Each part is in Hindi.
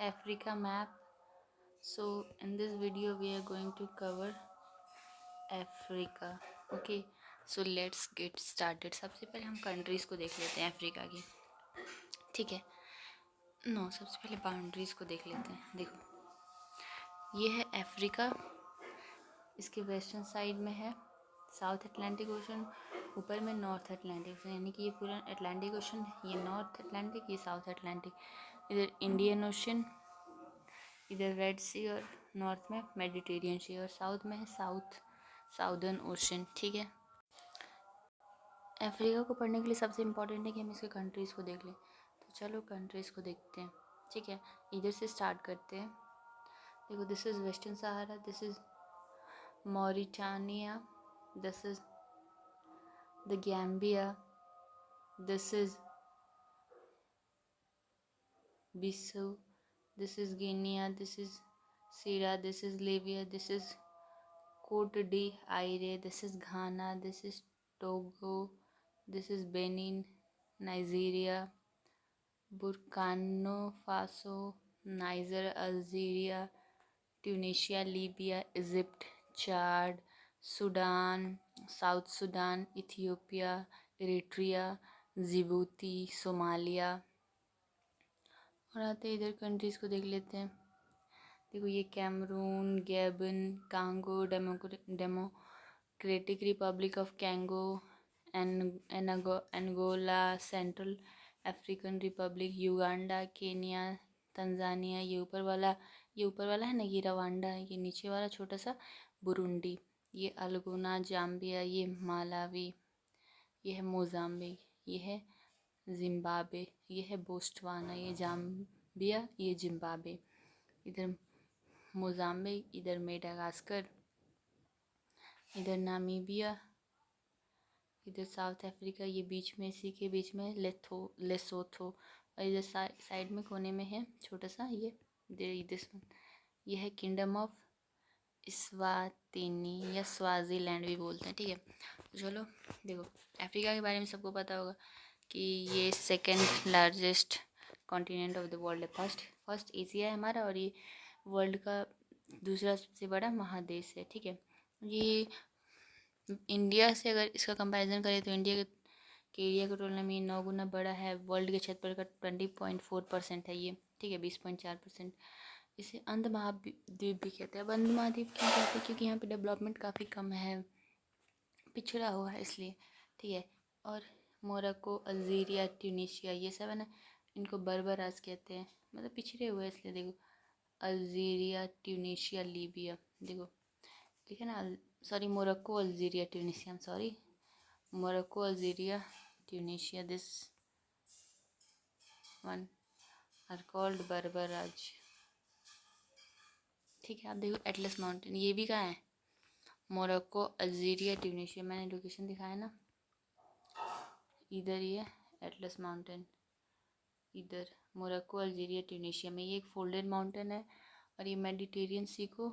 Africa map. So in this video we are going to cover Africa. Okay, so let's get started. सबसे पहले हम कंट्रीज़ को देख लेते हैं अफ्रीका की. ठीक है. सबसे पहले बाउंड्रीज़ को देख लेते हैं. देखो, ये है अफ्रीका. इसके वेस्टर्न साइड में है साउथ अटलांटिक ओशन, ऊपर में नॉर्थ अटलांटिक ओशन, यानी कि ये पूरा अटलांटिक ओशन, ये नॉर्थ अटलांटिक, ये साउथ अटलांटिक. इधर इंडियन ओशन, इधर रेड सी, और नॉर्थ में मेडिटेरियन सी, और साउथ में है साउदर्न ओशन. ठीक है. अफ्रीका को पढ़ने के लिए सबसे इम्पोर्टेंट है कि हम इसके कंट्रीज़ को देख लें. तो चलो कंट्रीज़ को देखते हैं. ठीक है, इधर से स्टार्ट करते हैं. देखो, this is Western Sahara, this is Mauritania, this is the Gambia, this is Bissau, this is Guinea, this is Sierra, this is Libya, this is Cote d'Ivoire, this is Ghana, this is Togo, this is Benin, Nigeria, Burkina Faso, Niger, Algeria, Tunisia, Libya, Egypt, Chad, Sudan, South Sudan, Ethiopia, Eritrea, Djibouti, Somalia. और आते इधर कंट्रीज़ को देख लेते हैं. देखो, ये Cameroon, Gabon, Congo, Democratic Republic of Congo, Angola, Central African Republic, Uganda, Kenya, Tanzania. ये ऊपर वाला है ना, ये रवांडा है. ये नीचे वाला छोटा सा बुरुंडी, ये अलगोना, जाम्बिया, ये मालावी, ये है मोजाम्बिक, ये है जिम्बाब्वे, ये है बोस्टवाना, ये जाम्बिया, ये जिम्बाब्वे. इधर मोजाम्बिक, इधर मेडागास्कर, इधर नामीबिया, इधर साउथ अफ्रीका. ये बीच में, इसी के बीच में लेसोथो. और इधर साइड में कोने में है छोटा सा ये है किंगडम ऑफ इस्वातिनी, या स्वाजीलैंड भी बोलते हैं. ठीक है. तो चलो देखो, अफ्रीका के बारे में सबको पता होगा कि ये second largest continent of the world है. फर्स्ट एशिया है हमारा, और ये वर्ल्ड का दूसरा सबसे बड़ा महादेश है. ठीक है. ये इंडिया से अगर इसका कंपैरिजन करें तो इंडिया के एरिया की तुलना में 9 गुना बड़ा है. वर्ल्ड के क्षेत्रफल का 20.4% है ये. ठीक है, 20.4%. इसे अंध महाद्वीप भी कहते हैं. अब अंध महाद्वीप क्यों कहते हैं? क्योंकि यहाँ पे डेवलपमेंट काफ़ी कम है, पिछड़ा हुआ है इसलिए. ठीक है. और मोरक्को, अल्जीरिया, ट्यूनीशिया, ये सब है ना, इनको बर्बराज कहते हैं, मतलब पिछड़े हुए हैं इसलिए. देखो, अल्जीरिया, ट्यूनीशिया, लीबिया. देखो ठीक है ना, sorry, Morocco, Algeria, Tunisia, sorry, Morocco, Algeria, Tunisia, this one are called Berbers. ठीक है. आप देखो, एटलस माउंटेन, ये भी कहाँ है? Morocco, Algeria, Tunisia. मैंने लोकेशन दिखाया ना, इधर ये एटलस माउंटेन, इधर मोरक्को, अल्जीरिया, ट्यूनीशिया में. ये एक फोल्डेड माउंटेन है, और ये मेडिटेरियन सी को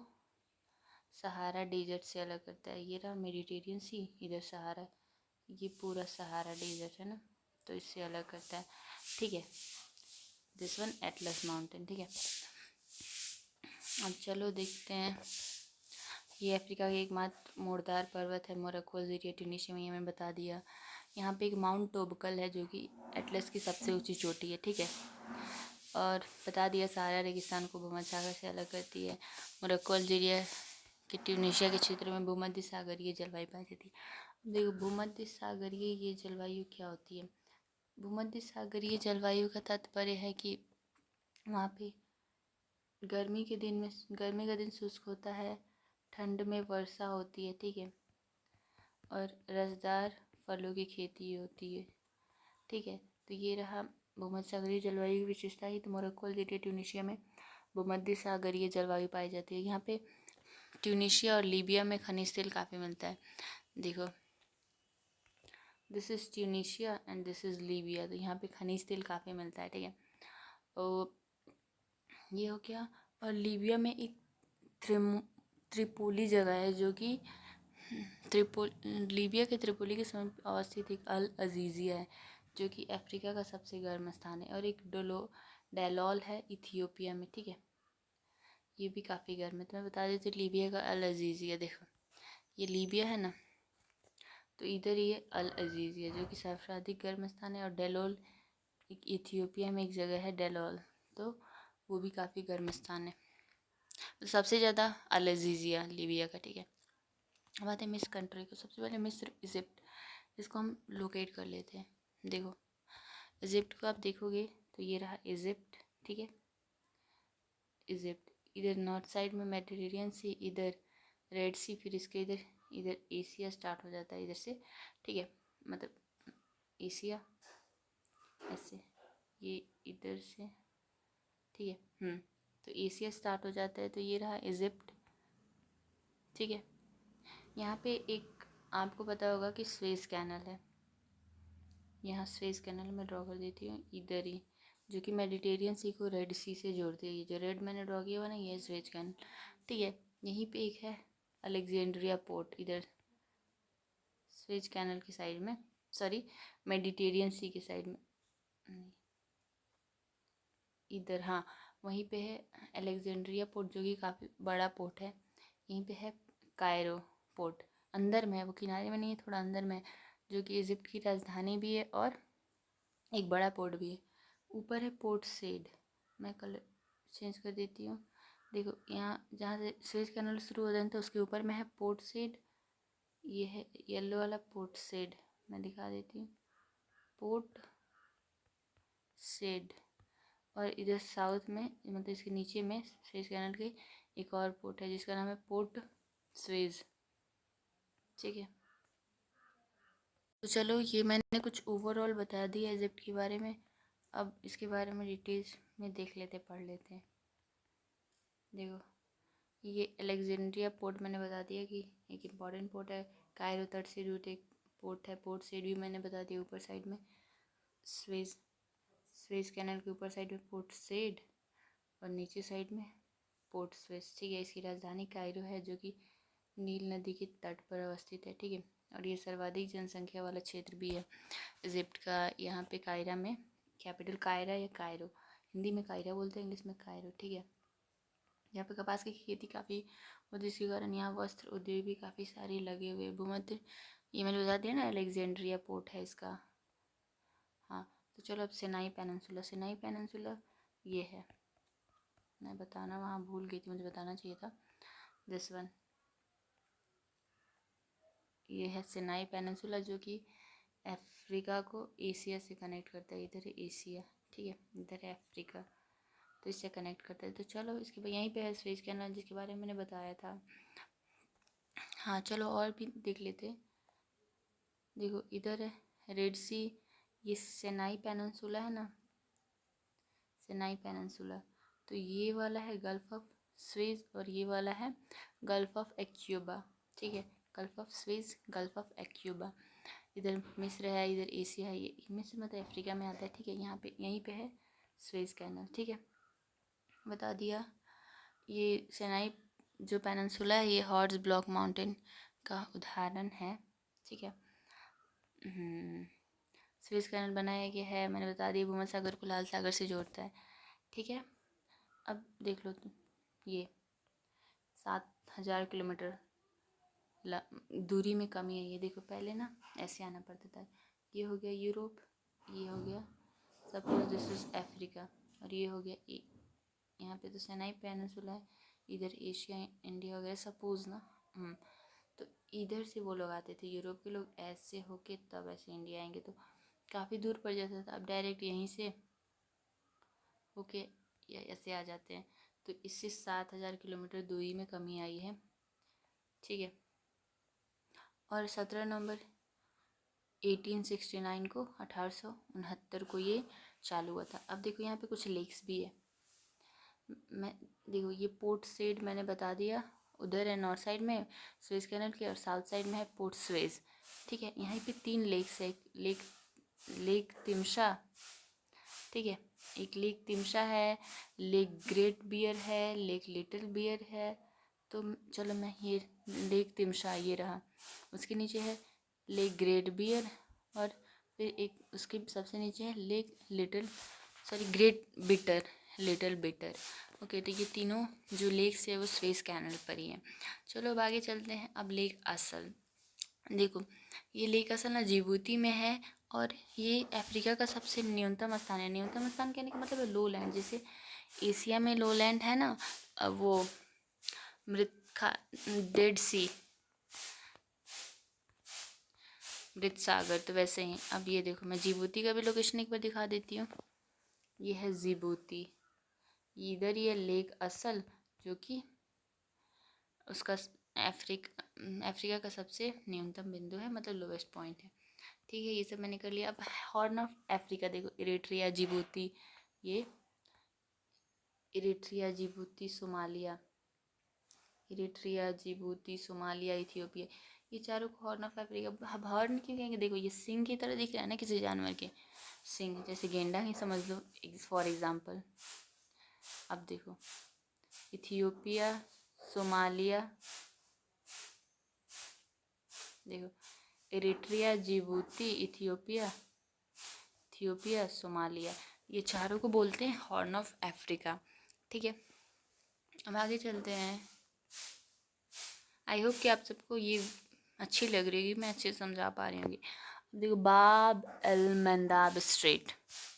सहारा डेजर्ट से अलग करता है. ये रहा मेडिटेरियन सी, इधर सहारा, ये पूरा सहारा डेजर्ट है ना, तो इससे अलग करता है. ठीक है. This one Atlas mountain. ठीक है. अब चलो देखते हैं. ये अफ्रीका का एकमात्र मोड़दार पर्वत है. मोरक्को, अल्जीरिया, ट्यूनीशिया में, ये मैंने बता दिया. यहाँ पे एक माउंट टोबकल है जो कि एटलस की सबसे ऊंची चोटी है. ठीक है. और बता दिया, सहारा रेगिस्तान को भूमध्य सागर से अलग करती है. मोरक्को, अल्जीरिया कि ट्यूनीशिया के क्षेत्र में भूमध्य सागरीय जलवायु पाई जाती है. देखो, भूमध्य सागरीय ये जलवायु क्या होती है? भूमध्य सागरीय जलवायु का तात्पर्य है कि वहाँ पे गर्मी का दिन शुष्क होता है, ठंड में वर्षा होती है. ठीक है. और रसदार फलों की खेती होती है. ठीक है. तो ये रहा भूमध्य सागरीय जलवायु की विशेषता ही. तो मोरक्को, अल्जीरिया, ट्यूनीशिया में भूमध्य सागरीय जलवायु पाई जाती है. यहाँ पे ट्यूनीशिया और लीबिया में खनिज तेल काफ़ी मिलता है. देखो, this is Tunisia and this is Libya. तो यहाँ पे खनिज तेल काफ़ी मिलता है. ठीक है. और ये हो गया. और लीबिया में एक त्रिपोली जगह है जो कि लीबिया के त्रिपोली के समीप अवस्थित एक अल अजीज़िया है जो कि अफ्रीका का सबसे गर्म स्थान है. और एक डेलॉल है इथियोपिया में, ठीक है। ये भी काफ़ी गर्म है। तो मैं बता देती हूँ लीबिया का अल अजीज़िया, देखो ये लीबिया है ना, तो इधर ये अल अजीज़िया जो कि सर्वाधिक गर्म स्थान है, और डेलोल एक इथियोपिया में एक जगह है डेलोल, तो वो भी काफ़ी गर्म स्थान है। तो सबसे ज़्यादा अल अजीज़िया लीबिया का, ठीक है। अब आते हैं मिस्र कंट्री को। सबसे पहले मिस्र, इजिप्ट, इसको हम लोकेट कर लेते हैं। देखो इजिप्ट को आप देखोगे तो ये रहा इजिप्ट, ठीक है। इजिप्ट इधर नॉर्थ साइड में मेडिटेरियन सी, इधर रेड सी, फिर इसके इधर इधर एशिया स्टार्ट हो जाता है इधर से, ठीक है। मतलब एशिया ऐसे, ये इधर से, ठीक है। तो एशिया स्टार्ट हो जाता है, तो ये रहा इजिप्ट, ठीक है। यहाँ पे एक आपको पता होगा कि स्वेज कैनल है, यहाँ स्वेज कैनल में ड्रॉ कर देती हूँ इधर ही, जो कि मेडिटेरियन सी को रेड सी से जोड़ती है। ये जो रेड मैंने ड्रॉ किया हुआ ना, ये है स्वेज कैनल, ठीक है। यहीं पे एक है अलेक्जेंड्रिया पोर्ट, इधर स्वेज कैनल की साइड में, सॉरी मेडिटेरियन सी की साइड में, इधर, हाँ वहीं पे है अलेक्जेंड्रिया पोर्ट, जो कि काफ़ी बड़ा पोर्ट है। यहीं पे है कायरो पोर्ट, अंदर में है, वो किनारे में नहीं है, थोड़ा अंदर में है, जो कि इजिप्ट की राजधानी भी है और एक बड़ा पोर्ट भी है। ऊपर है पोर्ट सेड, मैं कलर चेंज कर देती हूँ। देखो यहाँ जहाँ से स्वेज कैनल शुरू हो जाए तो उसके ऊपर में है पोर्ट सेड, ये है येलो वाला पोर्ट सेड, मैं दिखा देती हूँ पोर्ट सेड। और इधर साउथ में मतलब इसके नीचे में स्वेज कैनल के एक और पोर्ट है जिसका नाम है पोर्ट स्वेज, ठीक है। तो चलो ये मैंने कुछ ओवरऑल बता दिया इजिप्ट के बारे में, अब इसके बारे में डिटेल्स में देख लेते, पढ़ लेते हैं। देखो ये अलेक्जेंड्रिया पोर्ट मैंने बता दिया कि एक इम्पॉर्टेंट पोर्ट है। कायरो तट से रूट एक पोर्ट है, पोर्ट सेड भी मैंने बता दिया, ऊपर साइड में स्वेज कैनल के ऊपर साइड में पोर्ट सेड और नीचे साइड में पोर्ट स्वेज, ठीक है। इसकी राजधानी कायरो है, जो कि नील नदी के तट पर अवस्थित है, ठीक है। और ये सर्वाधिक जनसंख्या वाला क्षेत्र भी है इजिप्ट का। यहाँ पे कायरा में कैपिटल कायरा या कायरो, हिंदी में कायरा बोलते हैं, इंग्लिश में कायरो, ठीक है। यहाँ पे कपास की खेती काफ़ी होती है, जिसके कारण यहाँ वस्त्र उद्योग भी काफ़ी सारे लगे हुए। भूमध्य, ये मैंने बता दिया ना अलेक्जेंड्रिया पोर्ट है इसका, हाँ। तो चलो अब सिनाई पेनिनसुला, सिनाई पेनिनसुला ये है, मैं बताना वहाँ भूल गई थी, मुझे बताना चाहिए था, दिस वन, ये है सिनाई पेनिनसुला, जो कि अफ्रीका को एशिया से कनेक्ट करता है। इधर है एशिया, ठीक है, इधर है अफ्रीका, तो इससे कनेक्ट करता है। तो चलो इसके बाद यहीं पे है स्वेज कैनल, जिसके बारे में मैंने बताया था। हाँ चलो और भी देख लेते। देखो इधर है रेड सी, ये सिनाई पेनिनसुला है ना, सिनाई पेनिनसुला, तो ये वाला है गल्फ ऑफ स्वेज और ये वाला है गल्फ ऑफ एक्यूबा, ठीक है। Gulf of Suez, Gulf of Aqaba. इधर मिस्र है, इधर एशिया है, ये मिस्र मतलब अफ्रीका में आता है, ठीक है। यहाँ पे यहीं पे है स्वेज कैनल, ठीक है, बता दिया। ये सिनाई जो पेनिनसुला है, ये हॉर्स ब्लॉक माउंटेन का उदाहरण है, ठीक है। स्वेज कैनल बनाया गया है, मैंने बता दिया, भूमध्य सागर को लाल सागर से जोड़ता है, ठीक है। अब देख लो तुम, ये 7,000 किलोमीटर दूरी में कमी है। ये देखो पहले ना ऐसे आना पड़ता था, ये हो गया यूरोप, ये हो गया सपोज दिस इज अफ्रीका, और ये हो गया यहाँ पे तो सिनाई पेनिनसुला है, इधर एशिया इंडिया वगैरह सपोज ना, तो इधर से वो लोग आते थे, यूरोप के लोग ऐसे होके तब ऐसे इंडिया आएंगे, तो काफ़ी दूर पड़ जाता था। अब डायरेक्ट यहीं से होके ऐसे आ जाते हैं, तो इससे 7,000 किलोमीटर दूरी में कमी आई है, ठीक है। और 17 नवंबर 1869 को 1869 को ये चालू हुआ था। अब देखो यहाँ पे कुछ लेक्स भी है, मैं देखो ये पोर्ट सेड मैंने बता दिया, उधर है नॉर्थ साइड में स्वेज कैनल के, और साउथ साइड में है पोर्ट स्वेज, ठीक है। यहाँ पे 3 लेक्स है, लेक तिमशा, ठीक है, एक लेक तिमशा है, लेक ग्रेट बियर है, लेक लिटिल बियर है। तो चलो मैं ये लेक तिमशा ये रहा, उसके नीचे है लेक ग्रेट बियर, और फिर एक उसके सबसे नीचे है lake little sorry great bitter, little bitter. Okay, तो ये तीनों जो लेक्स है वो स्वेज कैनल पर ही हैं। चलो अब आगे चलते हैं। अब लेक असल, देखो ये लेक असल ना जिबूती में है और ये अफ्रीका का सबसे न्यूनतम स्थान है। न्यूनतम स्थान कहने का मतलब है लो लैंड। जैसे एशिया में लो लैंड है ना, वो मृत डेड सी, मृत सागर, तो वैसे ही। अब ये देखो मैं जिबूती का भी लोकेशन एक बार दिखा देती हूँ। ये है जिबूती, इधर ये लेक असल जो कि उसका अफ्रीका का सबसे न्यूनतम बिंदु है, मतलब लोवेस्ट पॉइंट है। ठीक है, ये सब मैंने कर लिया। अब हॉर्न ऑफ अफ्रीका देखो, इरिट्रिया, जिबूती, ये Eritrea, Djibouti, Somalia, Eritrea, Djibouti, Somalia, Ethiopia, ये चारों को हॉर्न ऑफ अफ्रीका। अब हॉर्न क्यों कहेंगे, देखो ये सिंह की तरह दिख रहा है ना किसी जानवर के, सिंह, जैसे गेंडा ही समझ लो फॉर एग्जाम्पल। अब देखो इथियोपिया, सोमालिया, देखो इरिट्रिया, जिबूती, इथियोपिया, सोमालिया, ये चारों को बोलते हैं हॉर्न ऑफ अफ्रीका। ठीक है, अब आगे चलते हैं। आई होप कि आप सबको ये अच्छी लग रही होगी, मैं अच्छे से समझा पा रही होंगी। देखो बाब एल मंदाब स्ट्रेट,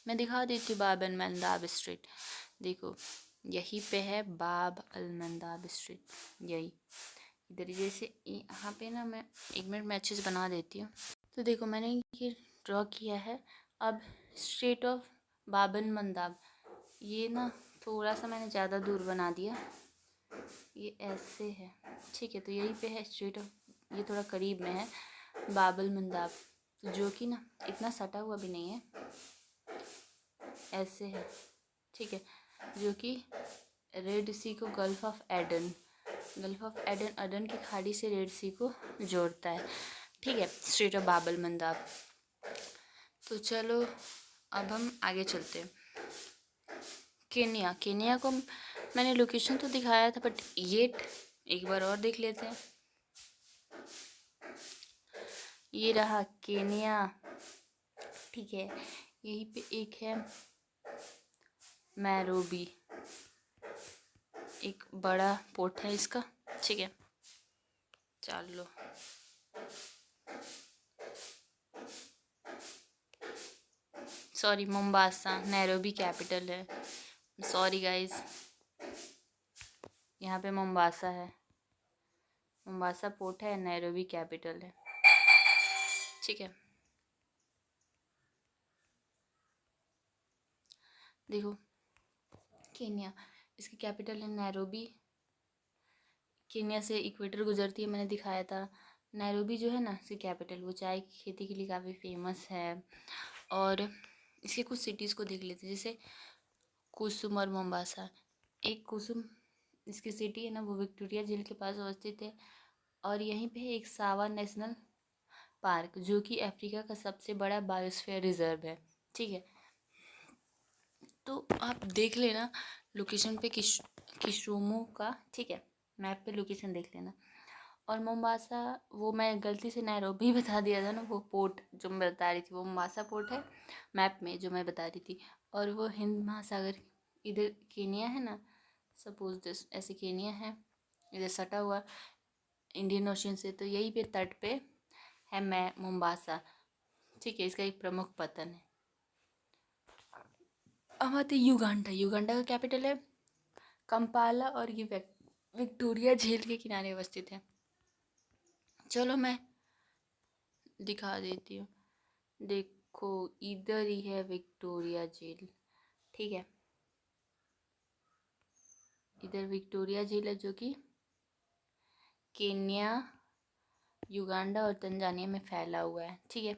मैं दिखा देती हूँ बाब एल मंदाब स्ट्रेट। देखो यहीं पे है बाब अल मंदाब स्ट्रेट, यही इधर। जैसे यहाँ पे ना, मैं 1 मिनट में अच्छे से बना देती हूँ। तो देखो मैंने ये ड्रॉ किया है। अब स्ट्रेट ऑफ बाब एल मंदाब, ये ना थोड़ा सा मैंने ज़्यादा दूर बना दिया, ये ऐसे है। ठीक है, तो यहीं पे है स्ट्रेट ऑफ, ये थोड़ा करीब में है बाब एल मंदाब, जो कि ना इतना सटा हुआ भी नहीं है, ऐसे है। ठीक है, जो कि रेड सी को गल्फ ऑफ एडन, अदन की खाड़ी से रेड सी को जोड़ता है। ठीक है, स्ट्रेट ऑफ बाब एल मंदाब। तो चलो अब हम आगे चलते हैं। केनिया को मैंने लोकेशन तो दिखाया था, बट ये एक बार और देख लेते हैं। ये रहा केनिया। ठीक है, यहीं पे एक है नैरोबी, एक बड़ा पोर्ट है इसका। ठीक है, चलो सॉरी मोम्बासा, नैरोबी कैपिटल है। सॉरी गाइस, यहाँ पे मोम्बासा है, मोम्बासा पोर्ट है, नैरोबी कैपिटल है। ठीक है, देखो केनिया, इसकी कैपिटल है नैरोबी। केनिया से इक्वेटर गुजरती है, मैंने दिखाया था। नैरोबी जो है ना इसकी कैपिटल, वो चाय की खेती के लिए काफ़ी फेमस है। और इसके कुछ सिटीज़ को देख लेते हैं, जैसे कुसुम और मोम्बासा। एक कुसुम इसकी सिटी है ना, वो विक्टोरिया झील के पास अवस्थित है। और यहीं पे एक सावा नेशनल पार्क, जो कि अफ्रीका का सबसे बड़ा बायोस्फीयर रिजर्व है। ठीक है, तो आप देख लेना लोकेशन पे किशुमू का। ठीक है, मैप पे लोकेशन देख लेना। और मोम्बासा, वो मैं गलती से नैरोबी बता दिया था ना, वो पोर्ट जो मैं बता रही थी वो मोम्बासा पोर्ट है मैप में जो मैं बता रही थी। और वो हिंद महासागर, इधर केनिया है ना, सपोज दिस ऐसे केनिया है, इधर सटा हुआ इंडियन ओशन से, तो यही पे तट पे है मैं मोम्बासा। ठीक है, इसका एक प्रमुख पतन है। अब आते युगांडा। युगांडा का कैपिटल है कंपाला, और ये विक्टोरिया झील के किनारे अवस्थित है। चलो मैं दिखा देती हूँ। देखो इधर ही है विक्टोरिया झील। ठीक है, इधर विक्टोरिया झील है, जो कि केन्या, युगांडा और तंजानिया में फैला हुआ है। ठीक है,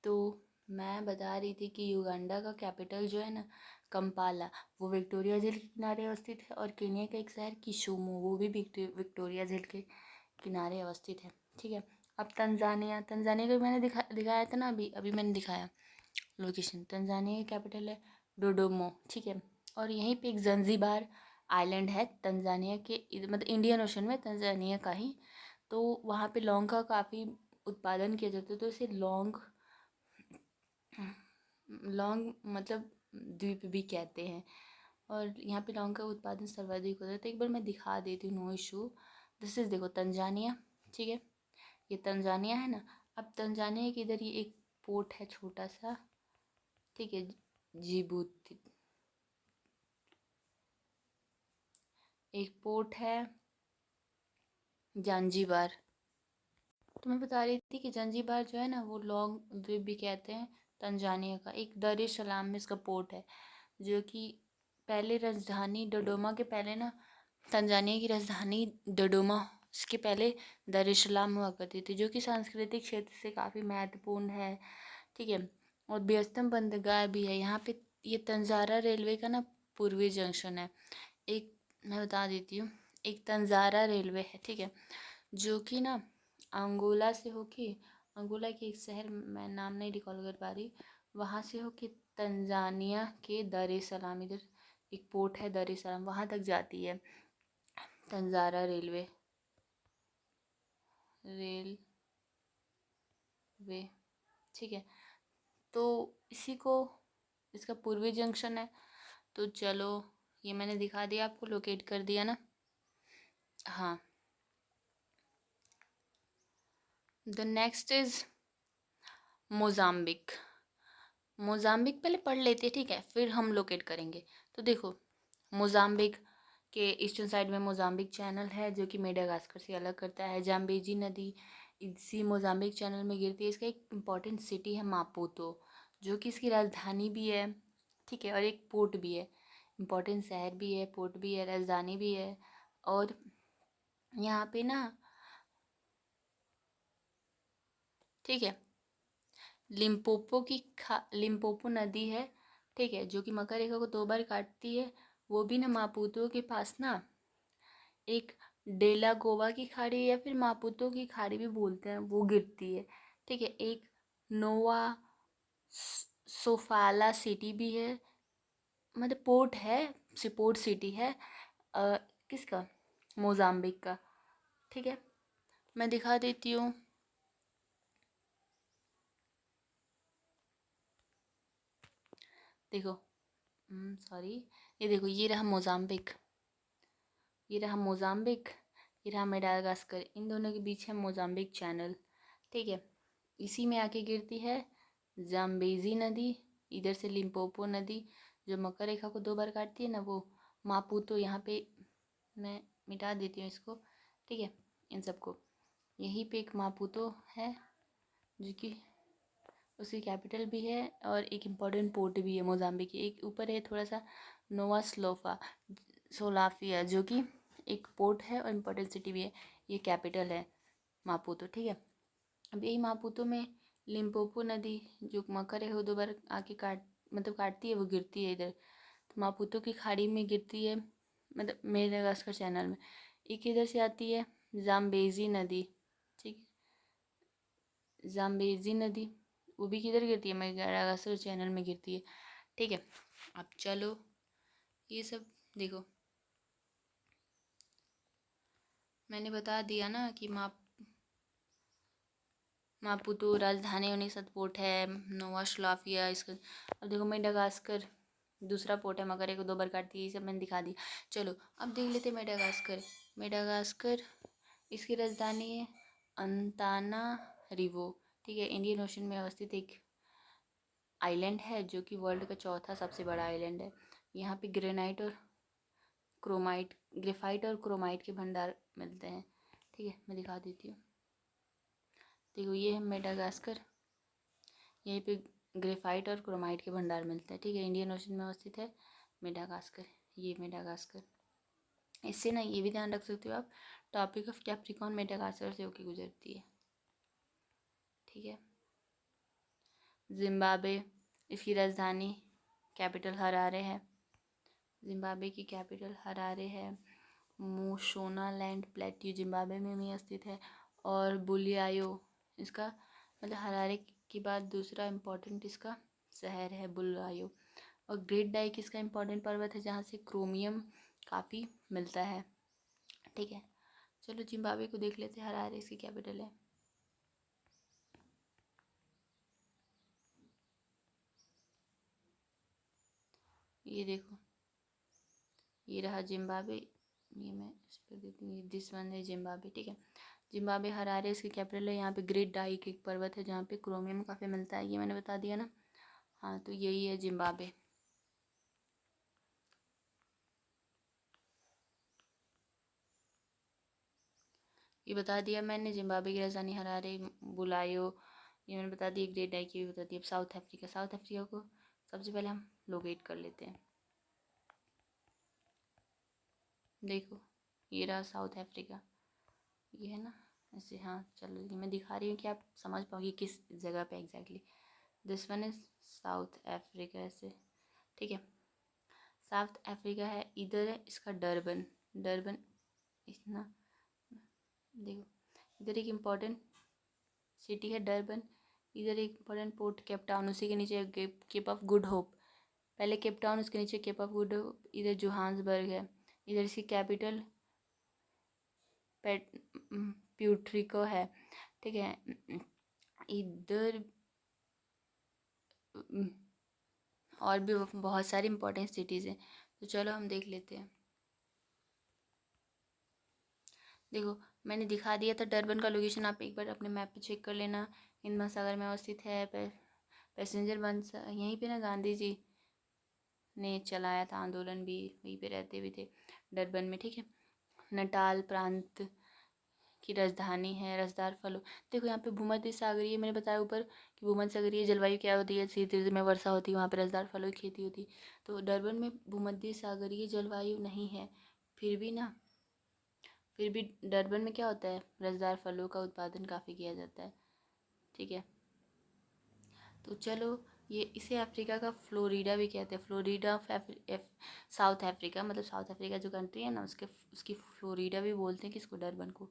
तो मैं बता रही थी कि युगांडा का कैपिटल जो है ना कंपाला, वो विक्टोरिया झील के किनारे अवस्थित है। और केन्या का एक शहर किशुमू, वो भी विक्टोरिया झील के किनारे अवस्थित है। ठीक है, अब तंजानिया का मैंने दिखाया था ना, अभी मैंने दिखाया लोकेशन। तंजानिया की कैपिटल है डोडोमो। ठीक है, और यहीं पे एक जंजीबार आइलैंड है तंजानिया के, मतलब इंडियन ओशन में, तंजानिया का ही। तो वहाँ पे लौंग का काफ़ी उत्पादन किया जाता है, तो इसे लौंग लौंग मतलब द्वीप भी कहते हैं, और यहाँ पे लौंग का उत्पादन सर्वाधिक होता है। तो एक बार मैं दिखा देती हूँ, नो इशू। दिस इज देखो तंजानिया, ठीक है, ये तंजानिया है ना। अब तंजानिया के इधर ये एक पोर्ट है छोटा सा, ठीक है, जिबूती, एक पोर्ट है जांजीबार। तो मैं बता रही थी कि जांजीबार जो है ना वो लौंग द्वीप भी कहते हैं तंजानिया का। एक दर ए सलाम में इसका पोर्ट है, जो कि पहले राजधानी डोडोमा के पहले ना, तंजानिया की राजधानी डोडोमा, इसके पहले दर ए सलाम हुआ करती थी, जो कि सांस्कृतिक क्षेत्र से काफ़ी महत्वपूर्ण है, ठीक है, और व्यस्तम बंदरगाह भी है यहाँ पे। ये तंजारा रेलवे का ना पूर्वी जंक्शन है। एक मैं बता देती हूँ, एक तंजारा रेलवे है, ठीक है, जो कि ना अंगोला से होके, अंगोला के एक शहर मैं नाम नहीं रिकॉल कर पा रही, वहाँ से होके तंजानिया के दर ए सलाम, इधर एक पोर्ट है दर ए सलाम, वहाँ तक जाती है तंजारा रेलवे, ठीक है। तो इसी को, इसका पूर्वी जंक्शन है। तो चलो ये मैंने दिखा दिया आपको, लोकेट कर दिया ना। हाँ, the next is Mozambique. Mozambique पहले पढ़ लेते हैं, ठीक है, फिर हम लोकेट करेंगे। तो देखो, मोजाम्बिक के ईस्टर्न साइड में मोजाम्बिक चैनल है, जो कि मेडागास्कर से अलग करता है। जाम्बेजी नदी इसी मोजाम्बिक चैनल में गिरती है। इसका एक इम्पॉर्टेंट सिटी है मापुतो, जो कि इसकी राजधानी भी है, ठीक है, और एक पोर्ट भी है। इम्पॉर्टेंट शहर भी है, पोर्ट भी है, राजधानी भी है। और यहाँ पे ना, ठीक है, लिम्पोपो नदी है, ठीक है, जो कि मकर रेखा को 2 बार काटती है। वो भी ना मापुतो के पास ना एक डेला गोवा की खाड़ी, या फिर मापुतो की खाड़ी भी बोलते हैं, वो गिरती है, ठीक है। एक नोवा सोफाला सिटी भी है, मतलब पोर्ट है, पोर्ट सिटी है, किसका, मोजाम्बिक का, ठीक है। मैं दिखा देती हूँ, देखो, सॉरी, ये देखो, ये रहा मोजाम्बिक, ये रहा मोजाम्बिक, ये रहा मेडागास्कर, इन दोनों के बीच है मोजाम्बिक चैनल, ठीक है। इसी में आके गिरती है जाम्बेजी नदी, इधर से लिम्पोपो नदी, जो मकर रेखा को 2 बार काटती है ना, वो मापुतो, यहाँ पे मैं मिटा देती हूँ इसको, ठीक है, इन सबको। यहीं पे एक मापुतो है, जो कि उसकी कैपिटल भी है, और एक इम्पॉर्टेंट पोर्ट भी है मोजाम्बिक की। एक ऊपर है थोड़ा सा नोवा सोलाफिया, जो कि एक पोर्ट है और इम्पोर्टेंट सिटी भी है। ये कैपिटल है मापुतो, ठीक है। अब यही मापुतो में लिम्पोपो नदी, जो मकर है, वो 2 बार आके काटती है, वो गिरती है इधर, तो मापुतो की खाड़ी में गिरती है, मतलब मेडागास्कर चैनल में। एक इधर से आती है जाम्बेजी नदी, ठीक, जाम्बेजी नदी, वो भी किधर गिरती है, मेडागास्कर चैनल में गिरती है, ठीक है। अब चलो ये सब देखो, मैंने बता दिया ना कि मापुतो राजधानी यूनिसत पोर्ट है, नोवा स्लाफिया इसका। अब देखो मेडागास्कर दूसरा पोर्ट है, मगर एक 2 बार काटती है, ये सब मैंने दिखा दी। चलो अब देख लेते मेडागास्कर। मेडागास्कर, इसकी राजधानी है अंताना रिवो, ठीक है, इंडियन ओशन में अवस्थित एक आइलैंड है, जो कि वर्ल्ड का चौथा सबसे बड़ा आइलैंड है। यहाँ पे ग्रेफाइट और क्रोमाइट के भंडार मिलते हैं, ठीक है, मैं दिखा देती हूँ। देखो ये है मेडागास्कर, यहीं पे ग्रेफाइट और क्रोमाइट के भंडार मिलते हैं, ठीक है, इंडियन ओशन में अवस्थित है मेडागास्कर, ये मेडागास्कर। इससे ना ये भी ध्यान रख सकते हो आप, टॉपिक ऑफ कैप्रिकॉन मेडागास्कर से होकर गुजरती है, ठीक है। जिम्बाब्वे, इसकी राजधानी कैपिटल हरारे है, जिम्बाब्वे की कैपिटल हरारे है। मोशोनालैंड प्लेट्यू जिम्बाब्वे में भी स्थित है। और बुलियायो, इसका मतलब हरारे के बाद दूसरा इम्पोर्टेंट इसका शहर है बुलियायो। और ग्रेट डाइक इसका इम्पोर्टेंट पर्वत है, जहाँ से क्रोमियम काफ़ी मिलता है, ठीक है। चलो जिम्बाब्वे को देख लेते हैं, हरारे इसकी कैपिटल है। ये देखो, ये रहा जिम्बाब्वे, ये मैं इस पर देती हूँ, दिस वन है जिम्बाब्वे, ठीक है। जिम्बाब्वे हरारे इसकी कैपिटल है। यहाँ पे ग्रेट डाइक एक पर्वत है जहाँ पे क्रोमियम काफ़ी मिलता है, ये मैंने बता दिया ना। हाँ, तो यही है जिम्बाब्वे। ये बता दिया मैंने, जिम्बाब्वे की राजधानी हरारे, बुलायो, ये मैंने बता दिया, ग्रेट डाइक ये भी बता दिया। अब साउथ अफ्रीका, साउथ अफ्रीका को सबसे पहले हम लोकेट कर लेते हैं। देखो, ये रहा साउथ अफ्रीका, ये है ना ऐसे। हाँ चलो, ये मैं दिखा रही हूँ कि आप समझ पाओगे किस जगह पे exactly. This one is south Africa ऐसे, ठीक है। साउथ अफ्रीका है, इधर है इसका डरबन, डरबन इतना, देखो इधर एक इम्पॉर्टेंट सिटी है डरबन, इधर एक इम्पॉर्टेंट पोर्ट केप टाउन, उसी के नीचे केप ऑफ गुड होप, पहले केप टाउन उसके नीचे केप ऑफ गुड होप, इधर जोहान्सबर्ग है, इधर इसकी कैपिटल पेट प्यूट्रिको है, ठीक है। इधर और भी बहुत सारी इंपॉर्टेंट सिटीज़ हैं, तो चलो हम देख लेते हैं। देखो, मैंने दिखा दिया था डरबन का लोकेशन, आप एक बार अपने मैप पे चेक कर लेना। हिंद महासागर में अवस्थित है। पैसेंजर बस यहीं पे ना गांधी जी ने चलाया था आंदोलन भी, वहीं पे रहते भी थे डरबन में, ठीक है। नटाल प्रांत की राजधानी है। रसदार फलों, देखो यहाँ पे भूमध्य सागरीय, मैंने बताया ऊपर कि भूमध्य सागरीय जलवायु क्या होती है, सीधे सीधे में वर्षा होती है, वहाँ पे रसदार फलों की खेती होती है। तो डरबन में भूमध्य सागरीय जलवायु नहीं है, फिर भी डरबन में क्या होता है, रसदार फलों का उत्पादन काफ़ी किया जाता है, ठीक है। तो चलो, ये इसे अफ्रीका का फ्लोरिडा भी कहते हैं, फ्लोरिडा ऑफ साउथ अफ्रीका, मतलब साउथ अफ्रीका जो कंट्री है ना, उसकी फ्लोरिडा भी बोलते हैं किसको, डरबन को,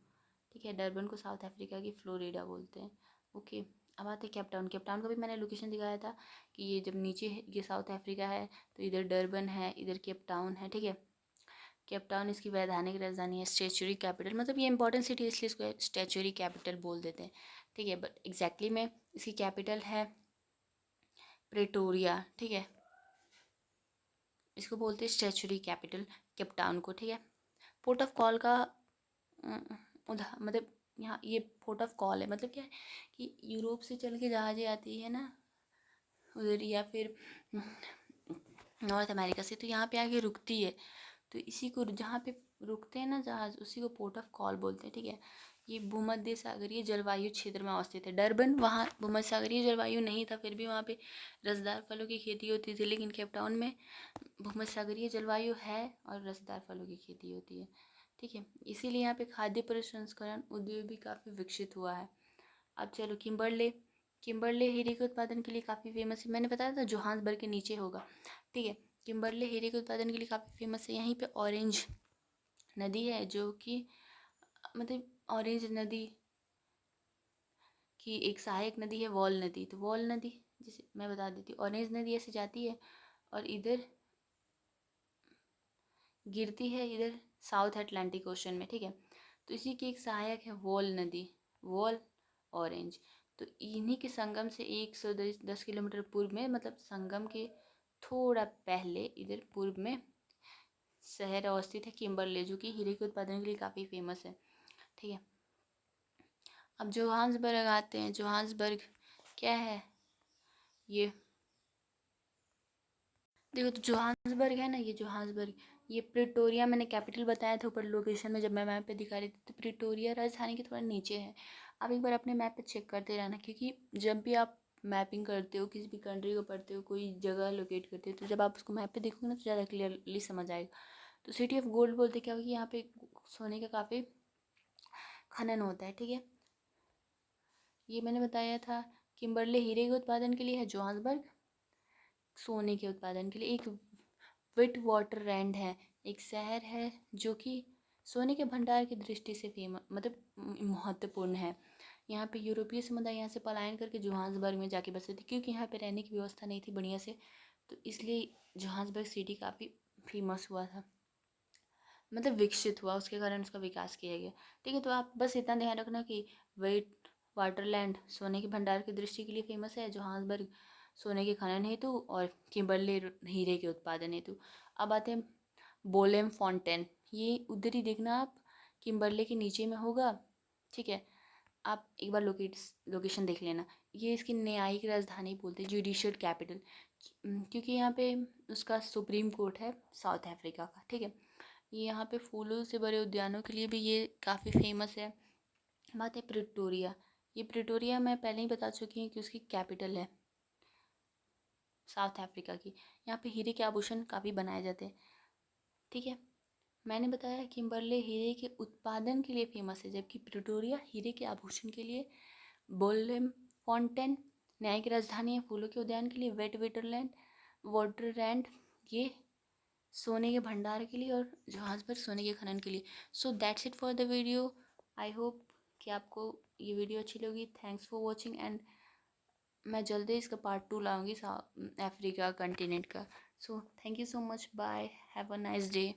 ठीक है। डरबन को साउथ अफ्रीका की फ्लोरिडा बोलते हैं, ओके। अब आते हैं केप टाउन। केप टाउन का भी मैंने लोकेशन दिखाया था कि ये जब नीचे ये साउथ अफ्रीका है, तो इधर डरबन है, इधर केप टाउन है, ठीक है। केप टाउन इसकी वैधानिक राजधानी है, स्टेचुरी कैपिटल, मतलब ये इंपॉर्टेंट सिटी है इसलिए इसको स्टेचुरी कैपिटल बोल देते हैं, ठीक है। बट एग्जैक्टली में इसकी कैपिटल है प्रेटोरिया, ठीक है। इसको बोलते हैं स्टेचुरी कैपिटल केप टाउन को, ठीक है। पोर्ट ऑफ कॉल का मतलब यहाँ ये पोर्ट ऑफ कॉल है, मतलब क्या है कि यूरोप से चल के जहाज़ें आती है ना उधर, या फिर नॉर्थ अमेरिका से, तो यहाँ पे आके रुकती है, तो इसी को जहाँ पे रुकते हैं ना जहाज़, उसी को पोर्ट ऑफ कॉल बोलते हैं, ठीक है। ये भूमध्य सागरीय जलवायु क्षेत्र में अवस्थित है डरबन, वहाँ भूमध्य सागरीय जलवायु नहीं था, फिर भी वहाँ पे रसदार फलों की खेती होती थी, लेकिन केप टाउन में भूमध्य सागरीय जलवायु है और रसदार फलों की खेती होती है, ठीक है। इसीलिए यहाँ पे खाद्य प्रसंस्करण उद्योग भी काफ़ी विकसित हुआ है। अब चलो, किम्बरले, किम्बरले हीरे के उत्पादन के लिए काफ़ी फेमस है, मैंने बताया था जोहान्सबर्ग के नीचे होगा, ठीक है। किम्बरले हीरे के उत्पादन के लिए काफ़ी फेमस है। यहीं पे ऑरेंज नदी है, जो कि मतलब ऑरेंज नदी की एक सहायक नदी है वॉल नदी, तो वॉल नदी जिसे मैं बता देती हूँ, ऑरेंज नदी ऐसे जाती है और इधर गिरती है, इधर साउथ अटलांटिक ओशन में, ठीक है। तो इसी की एक सहायक है वॉल नदी, वॉल ऑरेंज। तो इन्हीं के संगम से 110 किलोमीटर पूर्व में, मतलब संगम के थोड़ा पहले इधर पूर्व में शहर अवस्थित है किम्बरले, जो कि हीरे के उत्पादन के लिए काफ़ी फेमस है, ठीक है। अब जोहान्सबर्ग आते हैं। जोहान्सबर्ग क्या है, ये देखो, तो जोहान्सबर्ग है ना, ये जोहान्सबर्ग, ये प्रिटोरिया मैंने कैपिटल बताया था ऊपर लोकेशन में जब मैं मैप पे दिखा रही थी, तो प्रिटोरिया राजधानी के थोड़ा नीचे है। आप एक बार अपने मैप पे चेक करते रहना, क्योंकि जब भी आप मैपिंग करते हो, किसी भी कंट्री को पढ़ते हो, कोई जगह लोकेट करते हो, तो जब आप उसको मैप पे देखोगे ना तो ज़्यादा क्लियरली समझ आएगा। तो सिटी ऑफ गोल्ड बोलते क्या होगी, यहाँ पे सोने का काफ़ी खनन होता है, ठीक है। ये मैंने बताया था, किम्बरले हीरे के उत्पादन के लिए है, जोहान्सबर्ग सोने के उत्पादन के लिए। एक विट वाटर रैंड है, एक शहर है जो कि सोने के भंडार की दृष्टि से फेमस, मतलब महत्वपूर्ण है। यहाँ पे यूरोपीय समुदाय यहाँ से पलायन करके जोहान्सबर्ग में जाके बसे थे, क्योंकि यहाँ पे रहने की व्यवस्था नहीं थी बढ़िया से, तो इसलिए जोहान्सबर्ग सिटी काफ़ी फेमस हुआ था, मतलब विकसित हुआ, उसके कारण उसका विकास किया गया, ठीक है। तो आप बस इतना ध्यान रखना कि वेट वाटरलैंड सोने के भंडार की दृष्टि के लिए फेमस है जोहान्सबर्ग, सोने के खनन हेतु और किम्बरले हीरे के उत्पादन हेतु। अब आते हैं बोलेम फाउंटेन, ये उधर ही देखना आप, किम्बरले के नीचे में होगा, ठीक है। आप एक बार लोकेशन देख लेना। ये इसकी न्यायिक राजधानी बोलते हैं, जुडिशियल कैपिटल, क्योंकि यहाँ पे उसका सुप्रीम कोर्ट है साउथ अफ्रीका का, ठीक है। ये यहाँ पे फूलों से भरे उद्यानों के लिए भी ये काफ़ी फेमस है। बात है प्रिटोरिया, ये प्रिटोरिया मैं पहले ही बता चुकी हूँ कि उसकी कैपिटल है साउथ अफ्रीका की। यहाँ पे हीरे के आभूषण काफ़ी बनाए जाते हैं, ठीक है। मैंने बताया किम्बरले हीरे के उत्पादन के लिए फेमस है, जबकि प्रिटोरिया हीरे के आभूषण के लिए। बोलेम फाउंटेन न्याय की राजधानी है, फूलों के उद्यान के लिए। वेटवेटरलैंड वाटरलैंड ये सोने के भंडार के लिए, और जहाज पर सोने के खनन के लिए। So that's it for the video. I hope कि आपको ये वीडियो अच्छी लगी। थैंक्स फॉर वॉचिंग, एंड मैं जल्दी इसका पार्ट 2 लाऊंगी अफ्रीका कंटिनेंट का। So thank you so much, bye, have a nice day.